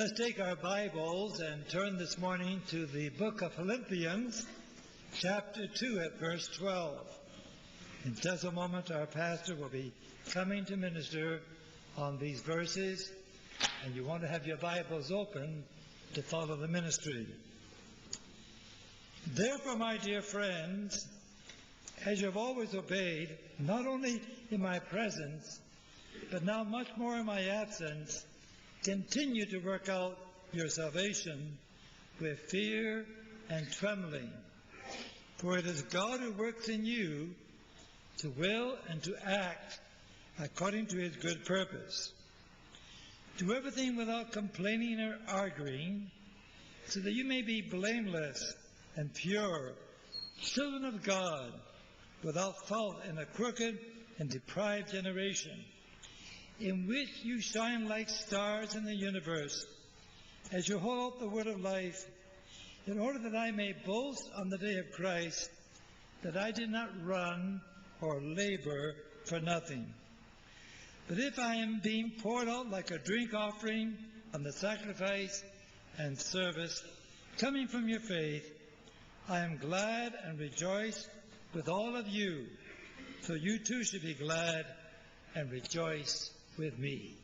Let's take our Bibles and turn this morning to the book of Philippians, chapter 2 at verse 12. In just a moment, our pastor will be coming to minister on these verses, and you want to have your Bibles open to follow the ministry. Therefore, my dear friends, as you have always obeyed, not only in my presence, but now much more in my absence, continue to work out your salvation with fear and trembling. For it is God who works in you to will and to act according to his good purpose. Do everything without complaining or arguing, so that you may be blameless and pure, children of God, without fault in a crooked and deprived generation, in which you shine like stars in the universe, as you hold up the word of life, in order that I may boast on the day of Christ, that I did not run or labor for nothing. But if I am being poured out like a drink offering on the sacrifice and service coming from your faith, I am glad and rejoice with all of you, so you too should be glad and rejoice with me.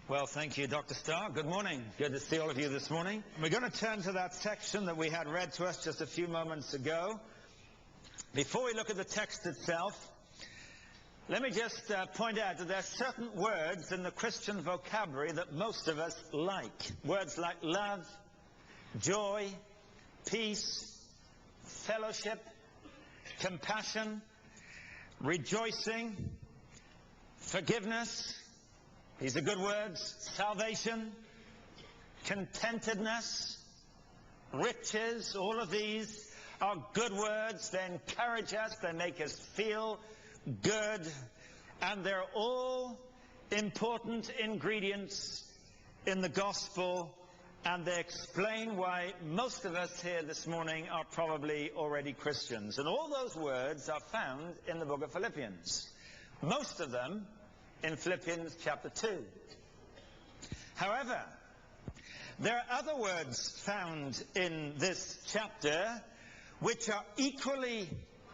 Well, thank you, Dr. Starr. Good morning. Good to see all of you this morning. We're going to turn to that section that we had read to us just a few moments ago. Before we look at the text itself, let me just point out that there are certain words in the Christian vocabulary that most of us like. Words like love, joy, peace, fellowship, compassion, rejoicing, forgiveness, these are good words, salvation, contentedness, riches, all of these are good words. They encourage us, they make us feel good, and they're all important ingredients in the gospel, and they explain why most of us here this morning are probably already Christians. And all those words are found in the book of Philippians. Most of them in Philippians chapter 2. However, there are other words found in this chapter which are equally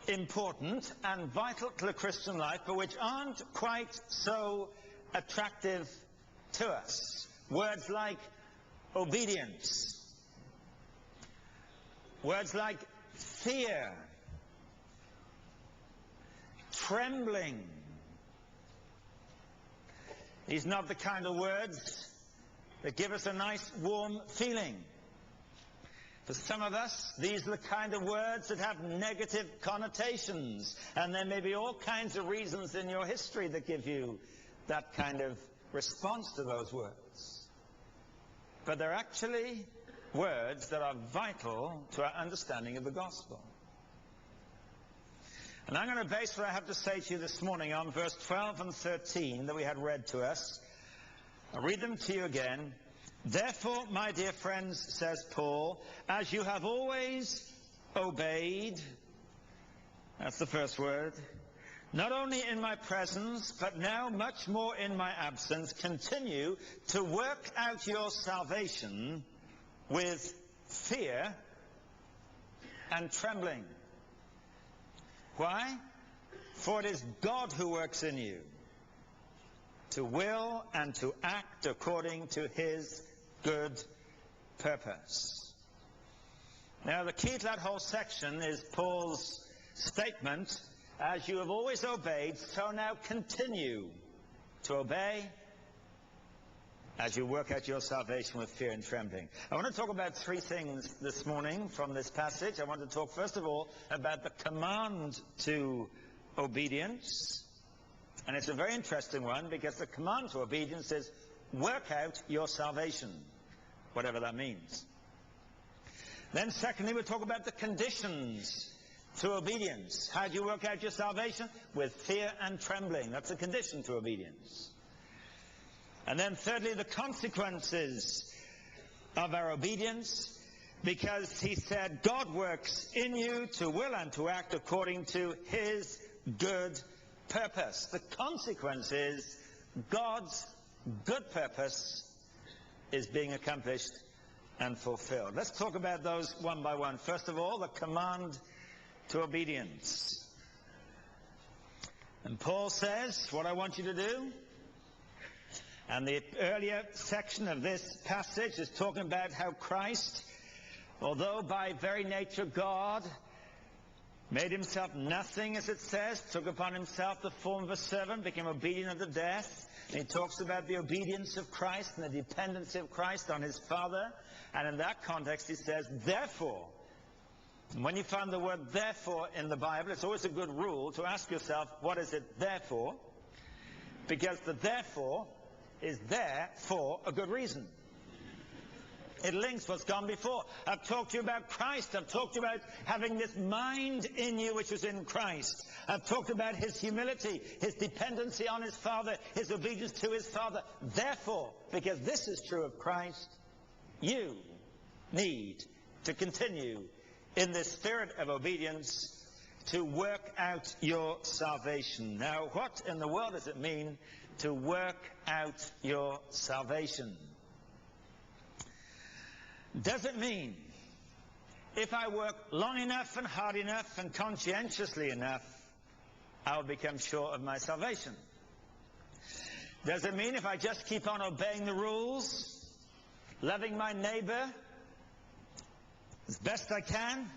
important and vital to the Christian life, but which aren't quite so attractive to us. Words like obedience. Words like fear, trembling. These are not the kind of words that give us a nice warm feeling. For some of us, these are the kind of words that have negative connotations, and there may be all kinds of reasons in your history that give you that kind of response to those words. But they're actually words that are vital to our understanding of the gospel. And I'm going to base what I have to say to you this morning on verse 12 and 13 that we had read to us. I'll read them to you again. Therefore, my dear friends, says Paul, as you have always obeyed, that's the first word, not only in my presence, but now much more in my absence, continue to work out your salvation with fear and trembling. Why? For it is God who works in you to will and to act according to his good purpose. Now, the key to that whole section is Paul's statement, as you have always obeyed, so now continue to obey as you work out your salvation with fear and trembling. I want to talk about three things this morning from this passage. I want to talk first of all about the command to obedience. And it's a very interesting one, because the command to obedience is work out your salvation, whatever that means. Then secondly, we'll talk about the conditions to obedience. How do you work out your salvation? With fear and trembling. That's a condition to obedience. And then thirdly, the consequences of our obedience, because he said God works in you to will and to act according to his good purpose. The consequence is God's good purpose is being accomplished and fulfilled. Let's talk about those one by one. First of all, the command to obedience. And Paul says, what I want you to do, and the earlier section of this passage is talking about how Christ, although by very nature God, made himself nothing, as it says, took upon himself the form of a servant, became obedient unto death. And he talks about the obedience of Christ and the dependency of Christ on his Father. And in that context he says, therefore. And when you find the word therefore in the Bible, it's always a good rule to ask yourself, what is it there for? Because the therefore is there for a good reason. It links what's gone before. I've talked to you about Christ. I've talked about having this mind in you which was in Christ. I've talked about his humility, his dependency on his Father, his obedience to his Father. Therefore, because this is true of Christ, you need to continue in this spirit of obedience to work out your salvation. Now, what in the world does it mean to work out your salvation? Does it mean if I work long enough and hard enough and conscientiously enough, I'll become sure of my salvation? Does it mean if I just keep on obeying the rules, loving my neighbor as best I can,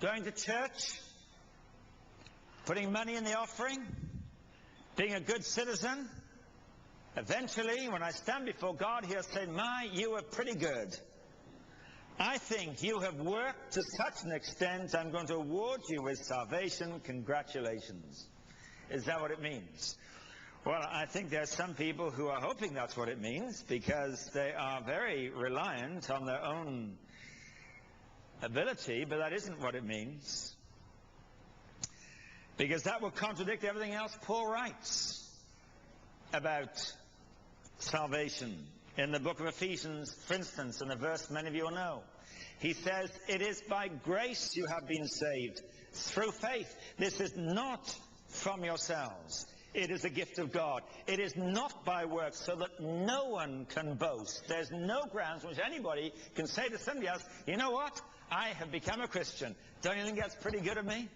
going to church, putting money in the offering, being a good citizen, eventually when I stand before God, he'll say, "My, you were pretty good. I think you have worked to such an extent, I'm going to award you with salvation. Congratulations." Is that what it means? Well, I think there are some people who are hoping that's what it means, because they are very reliant on their own ability, but that isn't what it means. Because that will contradict everything else Paul writes about salvation. In the book of Ephesians, for instance, in a verse many of you will know, he says, "It is by grace you have been saved, through faith. This is not from yourselves. It is a gift of God. It is not by works, so that no one can boast." There's no grounds on which anybody can say to somebody else, "You know what? I have become a Christian. Don't you think that's pretty good of me?"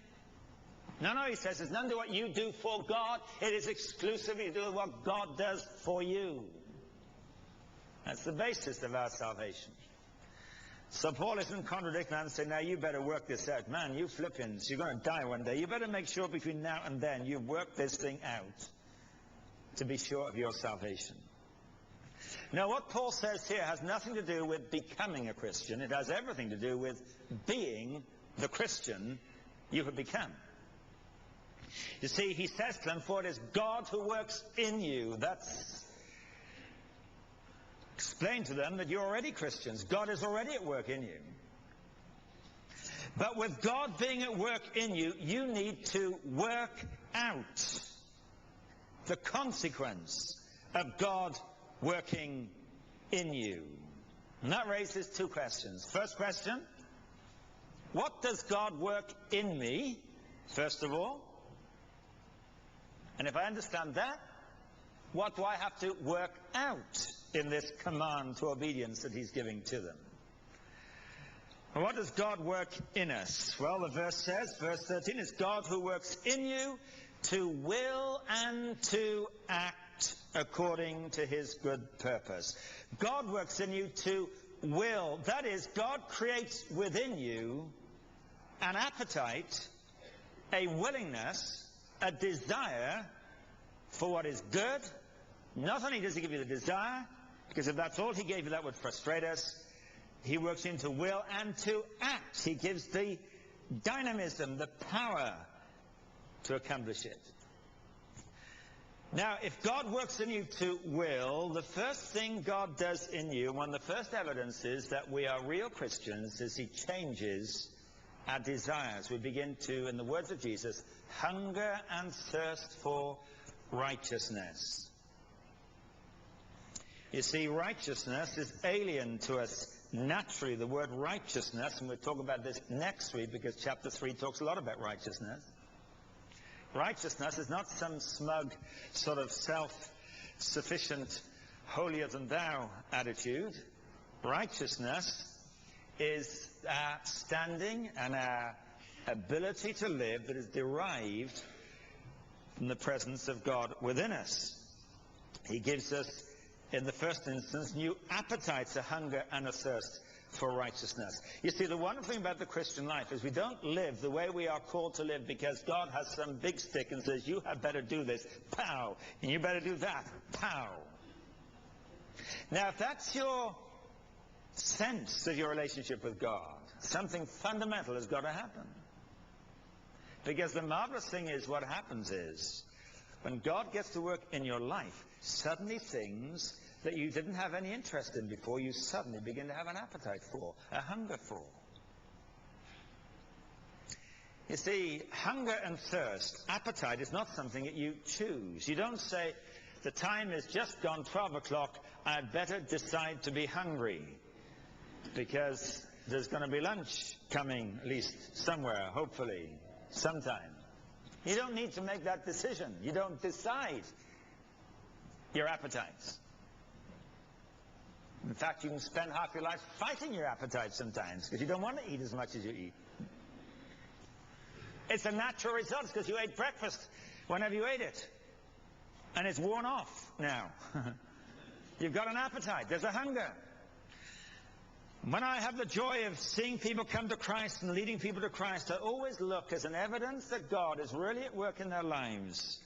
No, he says, it's none to what you do for God. It is exclusively to do with what God does for you. That's the basis of our salvation. So Paul isn't contradicting that and saying, "Now you better work this out. Man, you Philippians, you're going to die one day. You better make sure between now and then you work this thing out to be sure of your salvation." Now, what Paul says here has nothing to do with becoming a Christian. It has everything to do with being the Christian you have become. You see, he says to them, "For it is God who works in you." That's explain to them that you're already Christians. God is already at work in you. But with God being at work in you, you need to work out the consequence of God working in you. And that raises two questions. First question, what does God work in me, first of all? And if I understand that, what do I have to work out in this command to obedience that he's giving to them? And what does God work in us? Well, the verse says, verse 13, it's God who works in you to will and to act according to his good purpose. God works in you to will. That is, God creates within you an appetite, a willingness, a desire for what is good. Not only does he give you the desire, because if that's all he gave you, that would frustrate us. He works into will and to act. He gives the dynamism, the power to accomplish it. Now, if God works in you to will, the first thing God does in you, one of the first evidences that we are real Christians, is he changes our desires. We begin to, in the words of Jesus, hunger and thirst for righteousness. You see, righteousness is alien to us naturally. The word righteousness, and we'll talk about this next week because chapter 3 talks a lot about righteousness. Righteousness is not some smug, sort of self-sufficient holier-than-thou attitude. Righteousness is our standing and our ability to live that is derived from the presence of God within us. He gives us, in the first instance, new appetites, a hunger and a thirst for righteousness. You see, the wonderful thing about the Christian life is we don't live the way we are called to live because God has some big stick and says, you had better do this, pow, and you better do that, pow. Now, if that's your sense of your relationship with God, something fundamental has got to happen. Because the marvelous thing is, what happens is, when God gets to work in your life, suddenly things that you didn't have any interest in before, you suddenly begin to have an appetite for, a hunger for. You see, hunger and thirst, appetite is not something that you choose. You don't say, the time is just gone 12 o'clock, I'd better decide to be hungry, because there's going to be lunch coming, at least somewhere, hopefully, sometime. You don't need to make that decision. You don't decide your appetites. In fact, you can spend half your life fighting your appetite sometimes because you don't want to eat as much as you eat. It's a natural result because you ate breakfast whenever you ate it. And it's worn off now. You've got an appetite. There's a hunger. When I have the joy of seeing people come to Christ and leading people to Christ, I always look as an evidence that God is really at work in their lives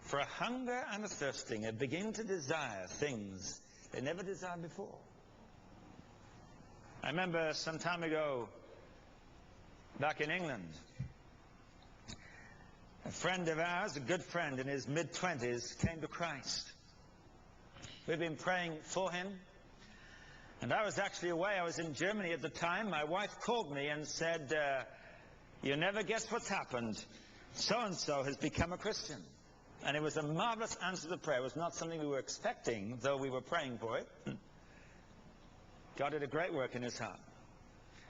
for a hunger and a thirsting, and begin to desire things they never desired before. I remember some time ago, back in England, a friend of ours, a good friend in his mid-20s, came to Christ. We've been praying for him. And I was actually away. I was in Germany at the time. My wife called me and said, you never guess what's happened. So-and-so has become a Christian. And it was a marvelous answer to prayer. It was not something we were expecting, though we were praying for it. God did a great work in his heart.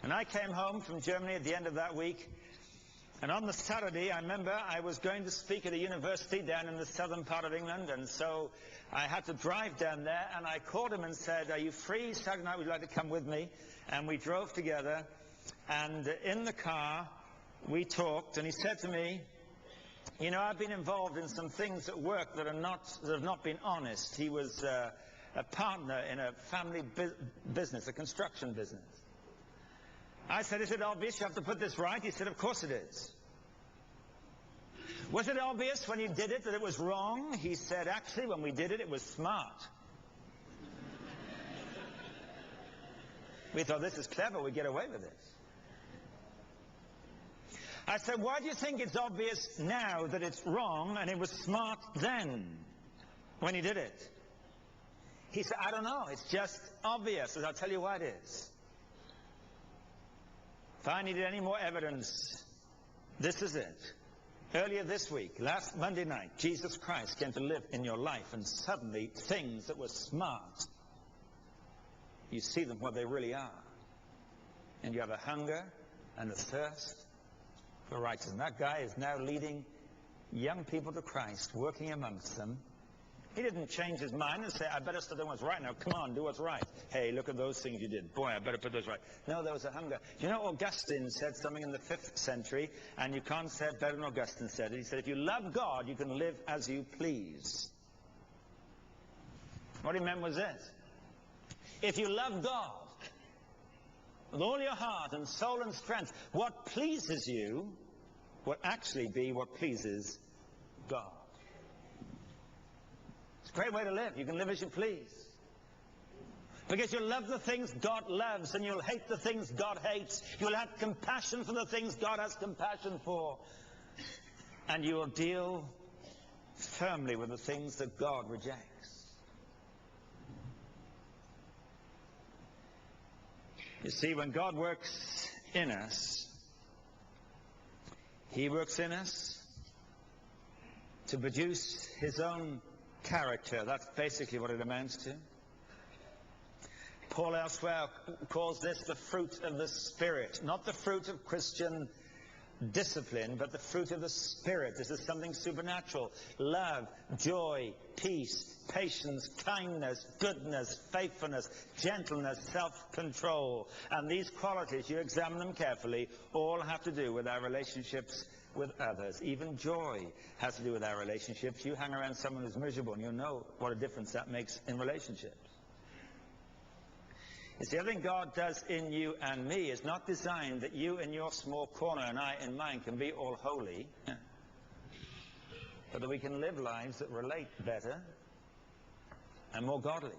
And I came home from Germany at the end of that week. And on the Saturday, I remember I was going to speak at a university down in the southern part of England. And so I had to drive down there. And I called him and said, are you free Saturday night? Would you like to come with me? And we drove together. And in the car, we talked. And he said to me, you know, I've been involved in some things at work that have not been honest. He was a partner in a family business, a construction business. I said, is it obvious you have to put this right? He said, of course it is. Was it obvious when you did it that it was wrong? He said, actually, when we did it, it was smart. We thought, this is clever, we get away with this. I said, why do you think it's obvious now that it's wrong and it was smart then when he did it? He said, I don't know, it's just obvious, and I'll tell you why it is. If I needed any more evidence, this is it. Earlier this week, last Monday night, Jesus Christ came to live in your life, and suddenly things that were smart, you see them what they really are. And you have a hunger and a thirst for righteousness. And that guy is now leading young people to Christ, working amongst them. He didn't change his mind and say, I better start doing what's right now. Come on, do what's right. Hey, look at those things you did. Boy, I better put those right. No, there was a hunger. You know, Augustine said something in the 5th century, and you can't say it better than Augustine said it. He said, if you love God, you can live as you please. What he meant was this. If you love God with all your heart and soul and strength, what pleases you will actually be what pleases God. It's a great way to live. You can live as you please. Because you'll love the things God loves, and you'll hate the things God hates. You'll have compassion for the things God has compassion for. And you will deal firmly with the things that God rejects. You see, when God works in us, He works in us to produce His own character. That's basically what it amounts to. Paul elsewhere calls this the fruit of the Spirit, not the fruit of Christian discipline, but the fruit of the Spirit. This is something supernatural. Love, joy, peace, patience, kindness, goodness, faithfulness, gentleness, self-control. And these qualities, you examine them carefully, all have to do with our relationships with others. Even joy has to do with our relationships. You hang around someone who's miserable and you'll know what a difference that makes in relationships. You see, everything God does in you and me is not designed that you in your small corner and I in mine can be all holy, but that we can live lives that relate better and more godly.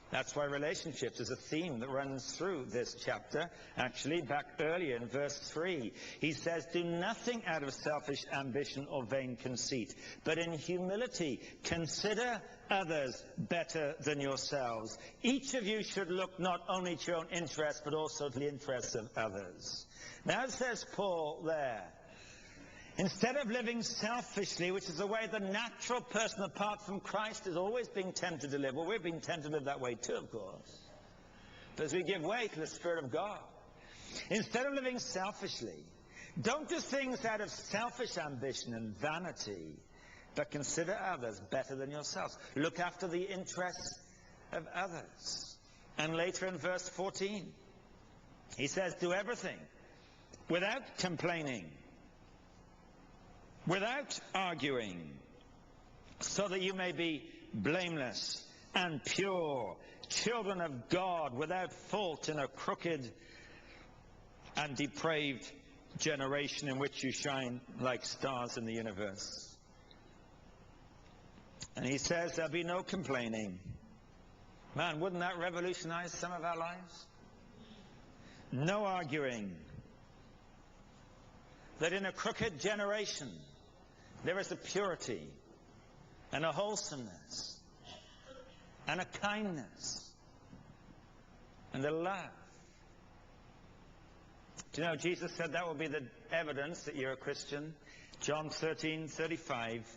That's why relationships is a theme that runs through this chapter. Actually, back earlier in verse 3, he says, "Do nothing out of selfish ambition or vain conceit, but in humility consider others better than yourselves. Each of you should look not only to your own interests, but also to the interests of others." Now, says Paul there, instead of living selfishly, which is the way the natural person apart from Christ is always being tempted to live. Well, we're being tempted to live that way too, of course. But as we give way to the Spirit of God, instead of living selfishly, don't do things out of selfish ambition and vanity, but consider others better than yourselves. Look after the interests of others. And later in verse 14, he says, do everything without complaining, without arguing, so that you may be blameless and pure, children of God, without fault in a crooked and depraved generation in which you shine like stars in the universe. And he says there'll be no complaining. Man, wouldn't that revolutionize some of our lives? No arguing. That in a crooked generation there is a purity and a wholesomeness and a kindness and a love. Do you know, Jesus said that will be the evidence that you're a Christian? John 13:35.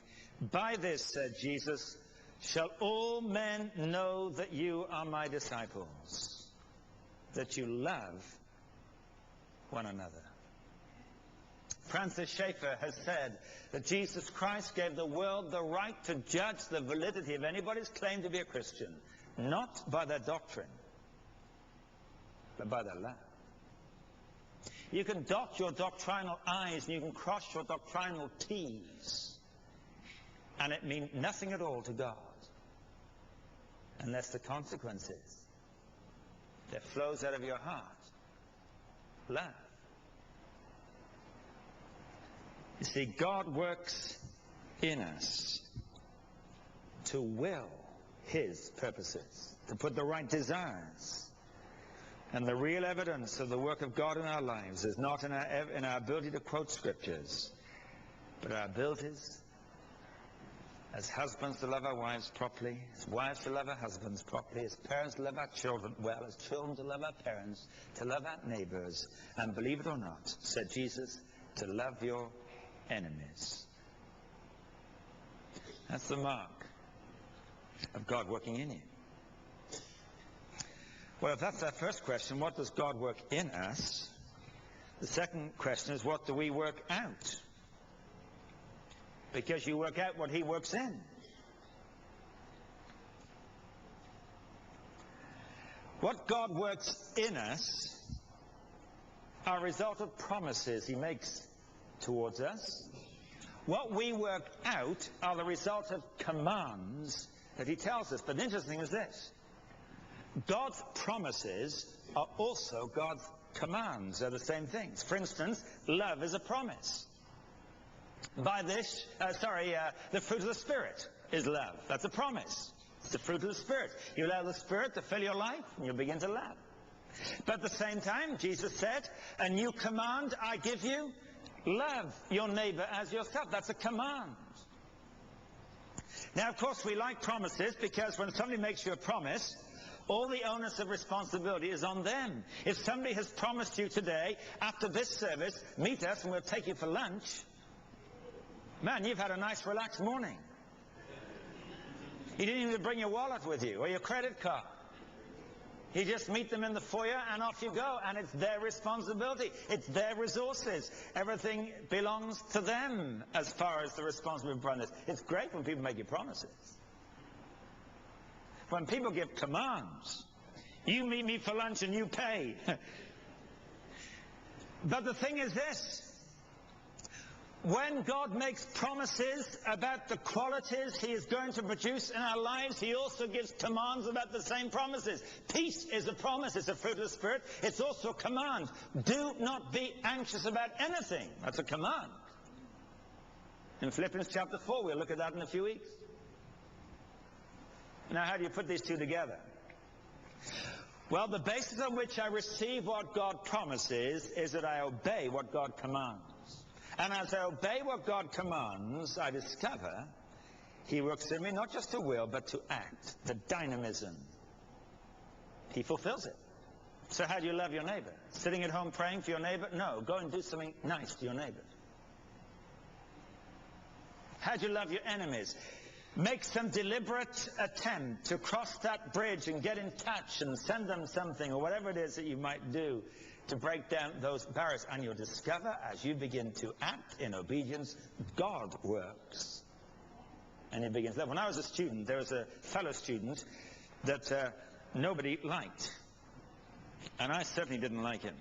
By this, said Jesus, shall all men know that you are my disciples, that you love one another. Francis Schaeffer has said that Jesus Christ gave the world the right to judge the validity of anybody's claim to be a Christian, not by their doctrine, but by their love. You can dot your doctrinal I's and you can cross your doctrinal T's, and it means nothing at all to God, unless the consequence is that flows out of your heart love. You see, God works in us to will his purposes, to put the right desires. And the real evidence of the work of God in our lives is not in our ability to quote scriptures, but our abilities as husbands to love our wives properly, as wives to love our husbands properly, as parents to love our children well, as children to love our parents, to love our neighbors, and believe it or not, said Jesus, to love your enemies. That's the mark of God working in you. Well, if that's our first question, what does God work in us? The second question is, what do we work out? Because you work out what he works in. What God works in us are a result of promises he makes towards us. What we work out are the result of commands that he tells us. But the interesting is this: God's promises are also God's commands. They're the same things. For instance, love is a promise. By this, the fruit of the Spirit is love. That's a promise. It's the fruit of the Spirit. You allow the Spirit to fill your life and you'll begin to love. But at the same time, Jesus said, a new command I give you, love your neighbor as yourself. That's a command. Now, of course, we like promises because when somebody makes you a promise, all the onus of responsibility is on them. If somebody has promised you today, after this service, meet us and we'll take you for lunch, man, you've had a nice relaxed morning. You didn't even bring your wallet with you or your credit card. You just meet them in the foyer and off you go, and it's their responsibility. It's their resources. Everything belongs to them as far as the responsibility for this. It's great when people make you promises. When people give commands, you meet me for lunch and you pay. But the thing is this. When God makes promises about the qualities he is going to produce in our lives, he also gives commands about the same promises. Peace is a promise. It's a fruit of the Spirit. It's also a command. Do not be anxious about anything. That's a command. In Philippians chapter 4, we'll look at that in a few weeks. Now, how do you put these two together? Well, the basis on which I receive what God promises is that I obey what God commands. And as I obey what God commands, I discover he works in me not just to will, but to act, the dynamism. He fulfills it. So how do you love your neighbor? Sitting at home praying for your neighbor? No, go and do something nice to your neighbor. How do you love your enemies? Make some deliberate attempt to cross that bridge and get in touch and send them something, or whatever it is that you might do to break down those barriers. And you'll discover, as you begin to act in obedience, God works. And he begins. When I was a student, there was a fellow student that nobody liked. And I certainly didn't like him.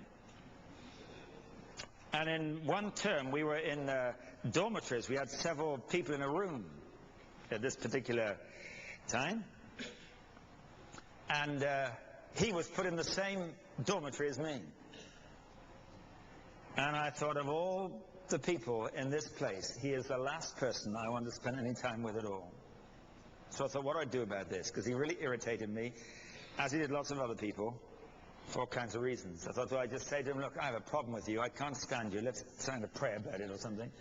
And in one term, we were in dormitories. We had several people in a room at this particular time. And he was put in the same dormitory as me. And I thought, of all the people in this place, he is the last person I want to spend any time with at all. So I thought, what do I do about this? Because he really irritated me, as he did lots of other people, for all kinds of reasons. I thought, do I just say to him, look, I have a problem with you. I can't stand you. Let's sign a prayer about it or something.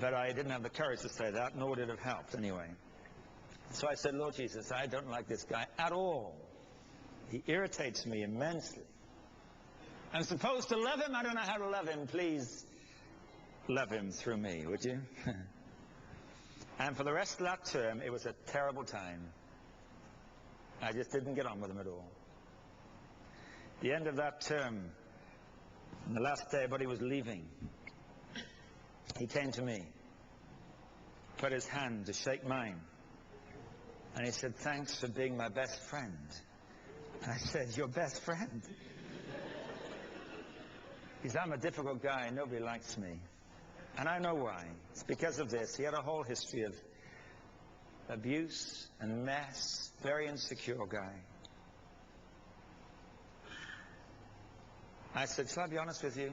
But I didn't have the courage to say that, nor would it have helped anyway. So I said, Lord Jesus, I don't like this guy at all. He irritates me immensely. I'm supposed to love him. I don't know how to love him. Please love him through me, would you? And for the rest of that term, it was a terrible time. I just didn't get on with him at all. The end of that term, on the last day, everybody was leaving. He came to me, put his hand to shake mine, and he said, thanks for being my best friend. And I said, your best friend? He said, I'm a difficult guy, nobody likes me. And I know why. It's because of this. He had a whole history of abuse and mess, very insecure guy. I said, shall I be honest with you?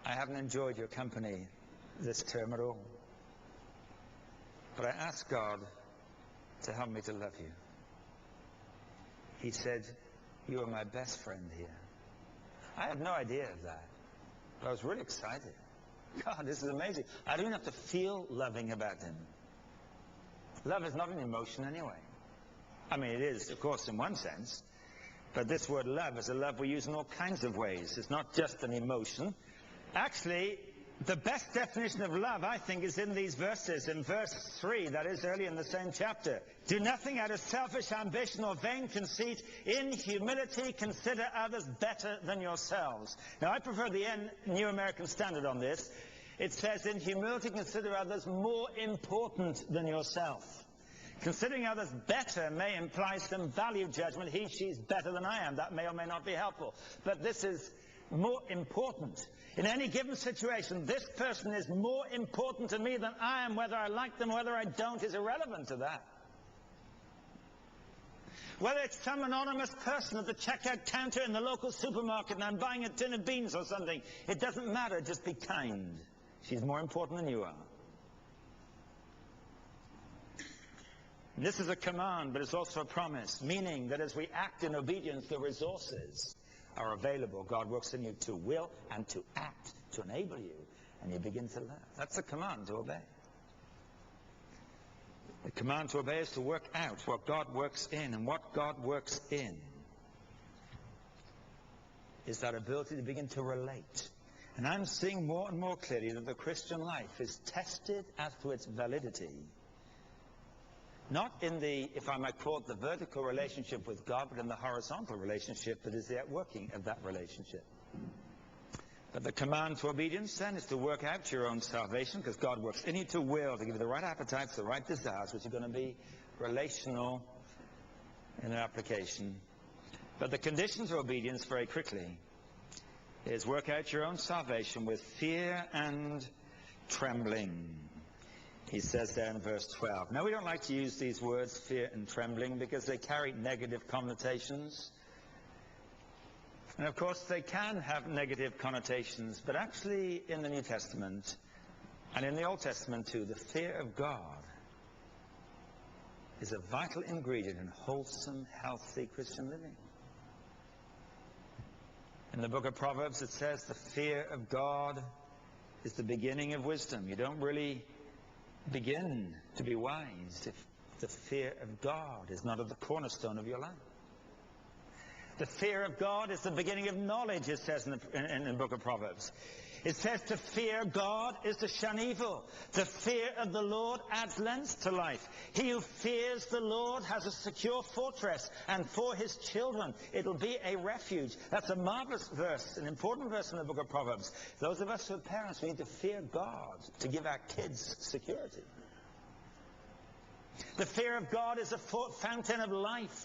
I haven't enjoyed your company this term at all. But I asked God to help me to love you. He said, you are my best friend here. I had no idea of that. But I was really excited. God, this is amazing. I don't have to feel loving about him. Love is not an emotion anyway. I mean, it is, of course, in one sense. But this word love is a love we use in all kinds of ways. It's not just an emotion. Actually, the best definition of love, I think, is in these verses. In verse 3, that is early in the same chapter. Do nothing out of selfish ambition or vain conceit. In humility, consider others better than yourselves. Now, I prefer the New American Standard on this. It says, in humility, consider others more important than yourself. Considering others better may imply some value judgment. He, she's better than I am. That may or may not be helpful. But this is more important. In any given situation, this person is more important to me than I am. Whether I like them, whether I don't, is irrelevant to that. Whether it's some anonymous person at the checkout counter in the local supermarket and I'm buying a tin of beans or something, it doesn't matter, just be kind. She's more important than you are. This is a command, but it's also a promise, meaning that as we act in obedience, the resources are available. God works in you to will and to act, to enable you, and you begin to love. That's a command to obey. The command to obey is to work out what God works in, and what God works in is that ability to begin to relate. And I'm seeing more and more clearly that the Christian life is tested as to its validity, Not in the, if I might call it, the vertical relationship with God, but in the horizontal relationship that is the outworking of that relationship. But the command to obedience, then, is to work out your own salvation, because God works in you to will, to give you the right appetites, the right desires, which are going to be relational in their application. But the condition to obedience, very quickly, is work out your own salvation with fear and trembling. He says there in verse 12. Now, we don't like to use these words, fear and trembling, because they carry negative connotations. And of course, they can have negative connotations, but actually in the New Testament, and in the Old Testament too, the fear of God is a vital ingredient in wholesome, healthy Christian living. In the book of Proverbs, it says the fear of God is the beginning of wisdom. You don't really begin to be wise if the fear of God is not at the cornerstone of your life. The fear of God is the beginning of knowledge, it says in the book of Proverbs. It says to fear God is to shun evil. The fear of the Lord adds length to life. He who fears the Lord has a secure fortress, and for his children it'll be a refuge. That's a marvelous verse, an important verse in the book of Proverbs. Those of us who are parents, we need to fear God to give our kids security. The fear of God is a fountain of life.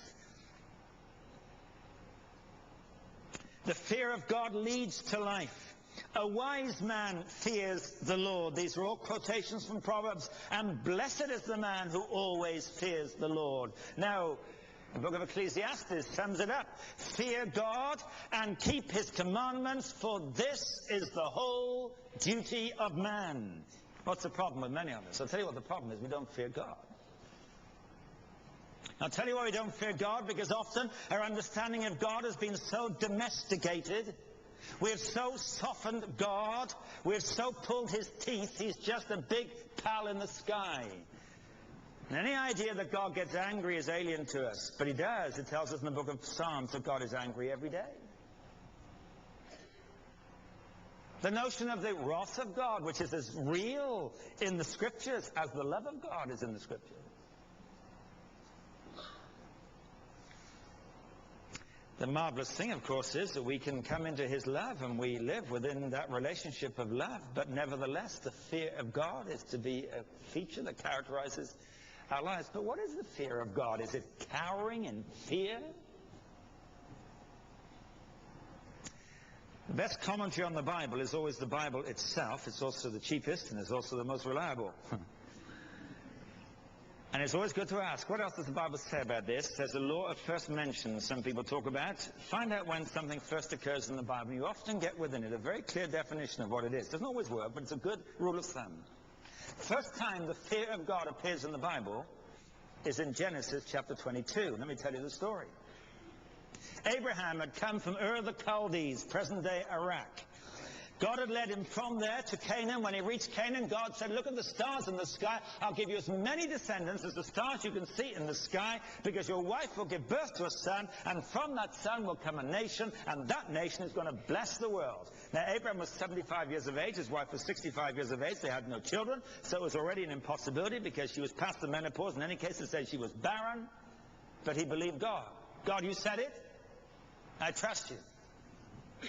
The fear of God leads to life. A wise man fears the Lord. These are all quotations from Proverbs. And blessed is the man who always fears the Lord. Now, the book of Ecclesiastes sums it up. Fear God and keep his commandments, for this is the whole duty of man. What's the problem with many of us? I'll tell you what the problem is. We don't fear God. I'll tell you why we don't fear God, because often our understanding of God has been so domesticated. We have so softened God. We have so pulled his teeth. He's just a big pal in the sky. And any idea that God gets angry is alien to us. But he does. It tells us in the book of Psalms that God is angry every day. The notion of the wrath of God, which is as real in the Scriptures as the love of God is in the Scriptures. The marvelous thing, of course, is that we can come into his love and we live within that relationship of love. But nevertheless, the fear of God is to be a feature that characterizes our lives. But what is the fear of God? Is it cowering in fear? The best commentary on the Bible is always the Bible itself. It's also the cheapest and it's also the most reliable. And it's always good to ask, what else does the Bible say about this? There's a law of first mention some people talk about. Find out when something first occurs in the Bible. You often get within it a very clear definition of what it is. It doesn't always work, but it's a good rule of thumb. First time the fear of God appears in the Bible is in Genesis chapter 22. Let me tell you the story. Abraham had come from Ur of the Chaldees, present-day Iraq. God had led him from there to Canaan. When he reached Canaan, God said, look at the stars in the sky. I'll give you as many descendants as the stars you can see in the sky, because your wife will give birth to a son, and from that son will come a nation, and that nation is going to bless the world. Now, Abraham was 75 years of age. His wife was 65 years of age. They had no children, so it was already an impossibility because she was past the menopause. In any case, it said she was barren, but he believed God. God, you said it. I trust you.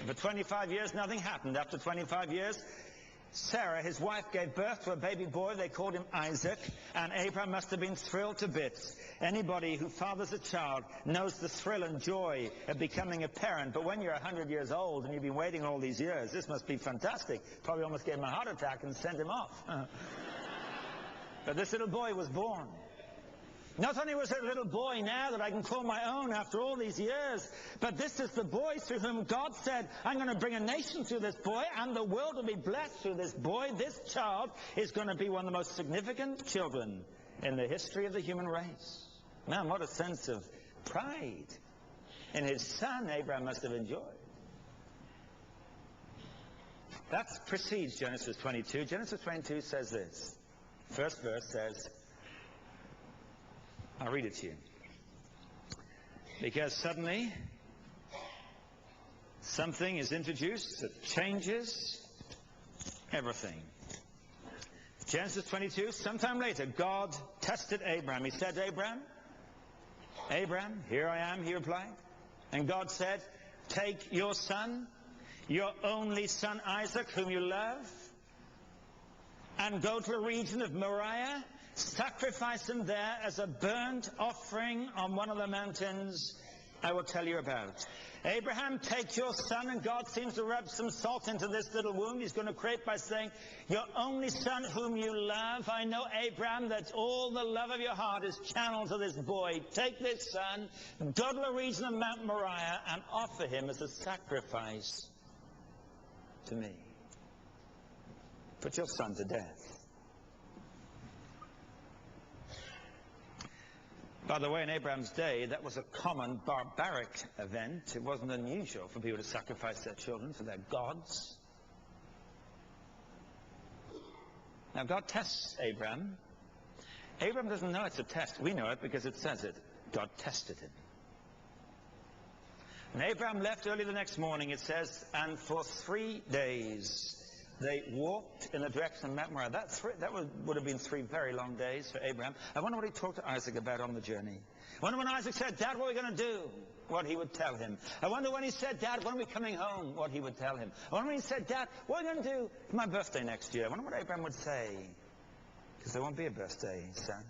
For 25 years, nothing happened. After 25 years, Sarah, his wife, gave birth to a baby boy. They called him Isaac, and Abraham must have been thrilled to bits. Anybody who fathers a child knows the thrill and joy of becoming a parent. But when you're 100 years old and you've been waiting all these years, this must be fantastic. Probably almost gave him a heart attack and sent him off. But this little boy was born. Not only was it a little boy now that I can call my own after all these years, but this is the boy through whom God said, I'm going to bring a nation through this boy, and the world will be blessed through this boy. This child is going to be one of the most significant children in the history of the human race. Man, what a sense of pride in his son Abraham must have enjoyed. That precedes Genesis 22. Genesis 22 says this. First verse says, I'll read it to you. Because suddenly something is introduced that changes everything. Genesis 22, sometime later, God tested Abraham. He said, Abraham, here I am, he replied. And God said, take your son, your only son Isaac, whom you love, and go to the region of Moriah, sacrifice him there as a burnt offering on one of the mountains I will tell you about. Abraham, take your son, and God seems to rub some salt into this little wound. He's going to create by saying, your only son whom you love. I know, Abraham, that all the love of your heart is channeled to this boy. Take this son, go to the region of Mount Moriah, and offer him as a sacrifice to me. Put your son to death. By the way, in Abraham's day, that was a common barbaric event. It wasn't unusual for people to sacrifice their children for their gods. Now, God tests Abraham. Abraham doesn't know it's a test. We know it because it says it. God tested him. And Abraham left early the next morning, it says, and for 3 days they walked in the direction of Mount Moriah. That would have been 3 very long days for Abraham. I wonder what he talked to Isaac about on the journey. I wonder when Isaac said, Dad, what are we going to do? What he would tell him. I wonder when he said, Dad, when are we coming home? What he would tell him. I wonder when he said, Dad, what are we going to do for my birthday next year? I wonder what Abraham would say. Because there won't be a birthday, son.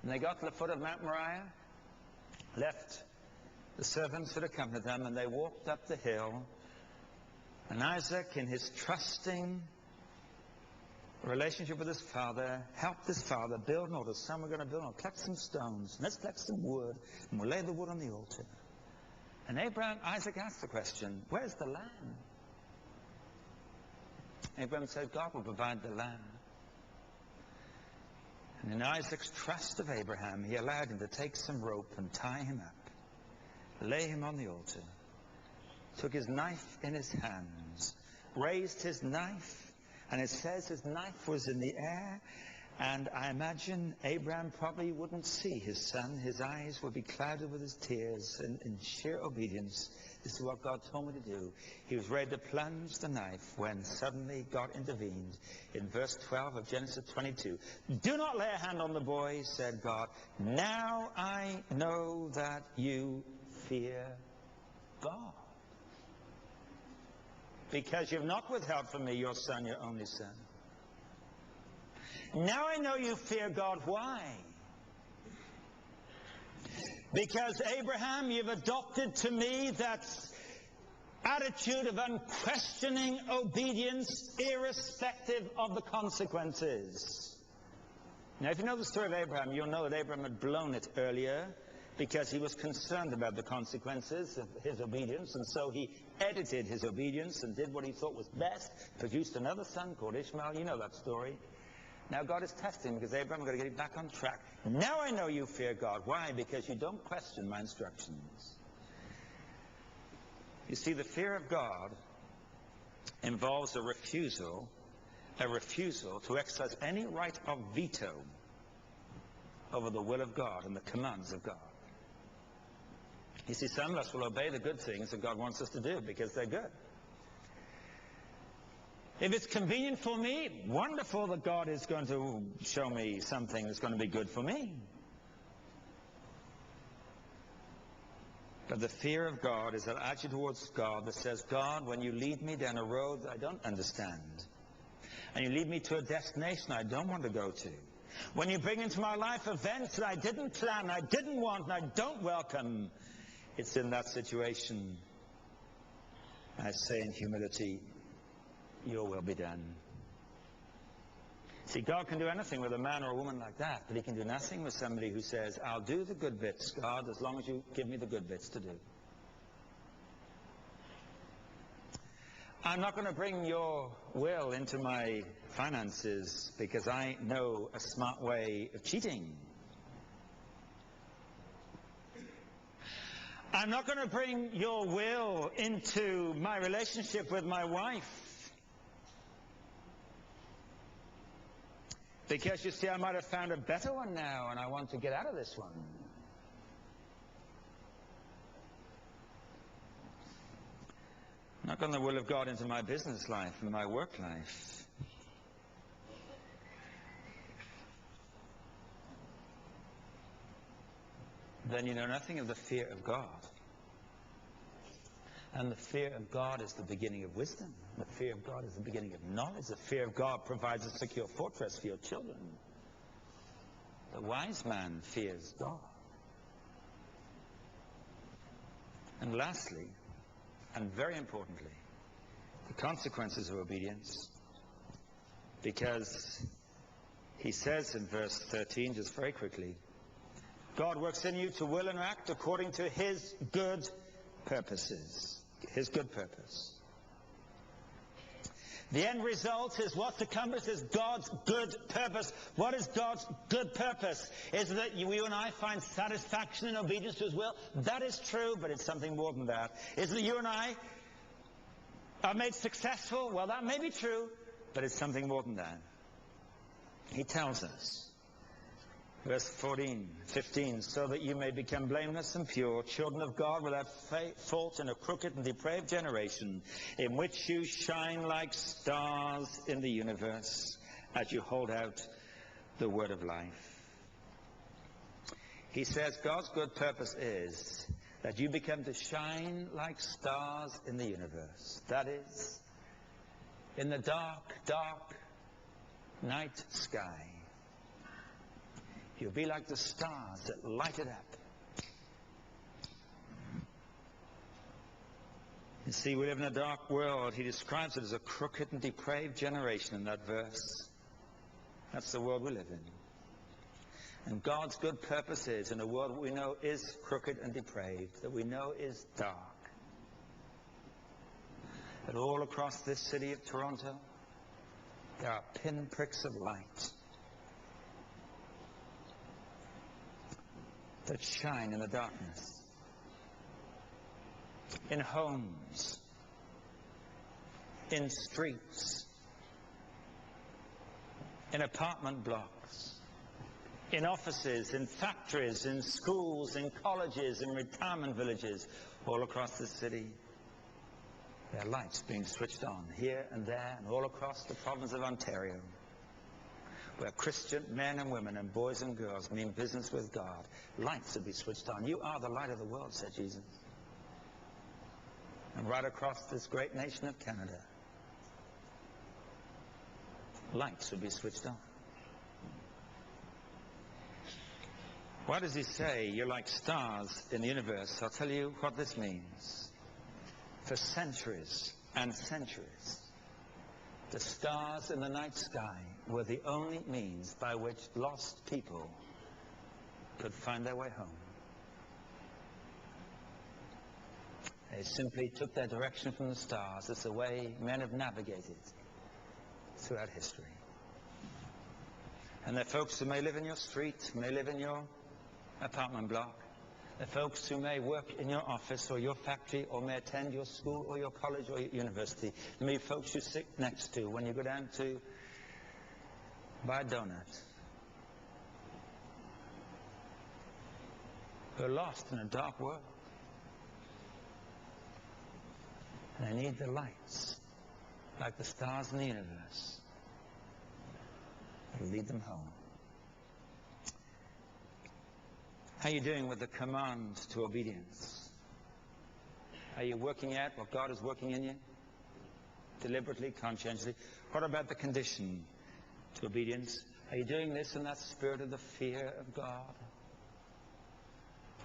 And they got to the foot of Mount Moriah, left the servants who had accompanied them, and they walked up the hill. And Isaac, in his trusting relationship with his father, helped his father build an altar. Son, we're going to build an altar. Collect some stones. Let's collect some wood. And we'll lay the wood on the altar. And Isaac asked the question, where's the lamb? Abraham said, God will provide the lamb. And in Isaac's trust of Abraham, he allowed him to take some rope and tie him up, lay him on the altar, took his knife in his hands, raised his knife, and it says his knife was in the air, and I imagine Abraham probably wouldn't see his son. His eyes would be clouded with his tears, and in sheer obedience, this is what God told me to do. He was ready to plunge the knife when suddenly God intervened. In verse 12 of Genesis 22, do not lay a hand on the boy, said God. Now I know that you fear God, because you've not withheld from me your son, your only son. Now I know you fear God. Why? Because, Abraham, you've adopted to me that attitude of unquestioning obedience, irrespective of the consequences. Now, if you know the story of Abraham, you'll know that Abraham had blown it earlier because he was concerned about the consequences of his obedience, and so he edited his obedience and did what he thought was best, produced another son called Ishmael. You know that story. Now God is testing because Abraham, I'm going to get you back on track. Now I know you fear God. Why? Because you don't question my instructions. You see, the fear of God involves a refusal to exercise any right of veto over the will of God and the commands of God. You see, some of us will obey the good things that God wants us to do because they're good. If it's convenient for me, wonderful that God is going to show me something that's going to be good for me. But the fear of God is that attitude towards God that says, God, when you lead me down a road that I don't understand, and you lead me to a destination I don't want to go to, when you bring into my life events that I didn't plan, I didn't want, and I don't welcome, it's in that situation I say in humility, your will be done. See, God can do anything with a man or a woman like that, but he can do nothing with somebody who says, I'll do the good bits, God, as long as you give me the good bits to do. I'm not going to bring your will into my finances because I know a smart way of cheating. I'm not going to bring your will into my relationship with my wife, because, you see, I might have found a better one now, and I want to get out of this one. I'm I've got the will of God into my business life and my work life. Then you know nothing of the fear of God. And the fear of God is the beginning of wisdom. The fear of God is the beginning of knowledge. The fear of God provides a secure fortress for your children. The wise man fears God. And lastly, and very importantly, the consequences of obedience. Because he says in verse 13, just very quickly, God works in you to will and act according to his good purposes. His good purpose. The end result is what's accomplished is God's good purpose. What is God's good purpose? Is that you and I find satisfaction in obedience to his will? That is true, but it's something more than that. Is that you and I are made successful? Well, that may be true, but it's something more than that. He tells us, verse 15, so that you may become blameless and pure, children of God without fault in a crooked and depraved generation, in which you shine like stars in the universe as you hold out the word of life. He says God's good purpose is that you become to shine like stars in the universe. That is, in the dark, dark night sky. You'll be like the stars that light it up. You see, we live in a dark world. He describes it as a crooked and depraved generation in that verse. That's the world we live in. And God's good purpose is, in a world that we know is crooked and depraved, that we know is dark, that all across this city of Toronto, there are pinpricks of light that shine in the darkness. In homes, in streets, in apartment blocks, in offices, in factories, in schools, in colleges, in retirement villages, all across the city. There are lights being switched on here and there and all across the province of Ontario, where Christian men and women and boys and girls mean business with God. Lights will be switched on. You are the light of the world, said Jesus. And right across this great nation of Canada, lights will be switched on. Why does he say you're like stars in the universe? I'll tell you what this means. For centuries and centuries, the stars in the night sky were the only means by which lost people could find their way home. They simply took their direction from the stars. It's the way men have navigated throughout history. And there are folks who may live in your street, may live in your apartment block. There are folks who may work in your office or your factory or may attend your school or your college or your university. There may be folks you sit next to when you go down to buy a donut. Who are lost in a dark world. And they need the lights, like the stars in the universe, that will lead them home. How are you doing with the command to obedience? Are you working out what God is working in you? Deliberately, conscientiously? What about the condition to obedience? Are you doing this in that spirit of the fear of God?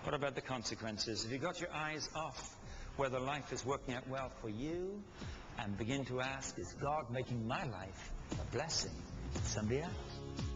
What about the consequences? Have you got your eyes off whether life is working out well for you and begin to ask, is God making my life a blessing to somebody else?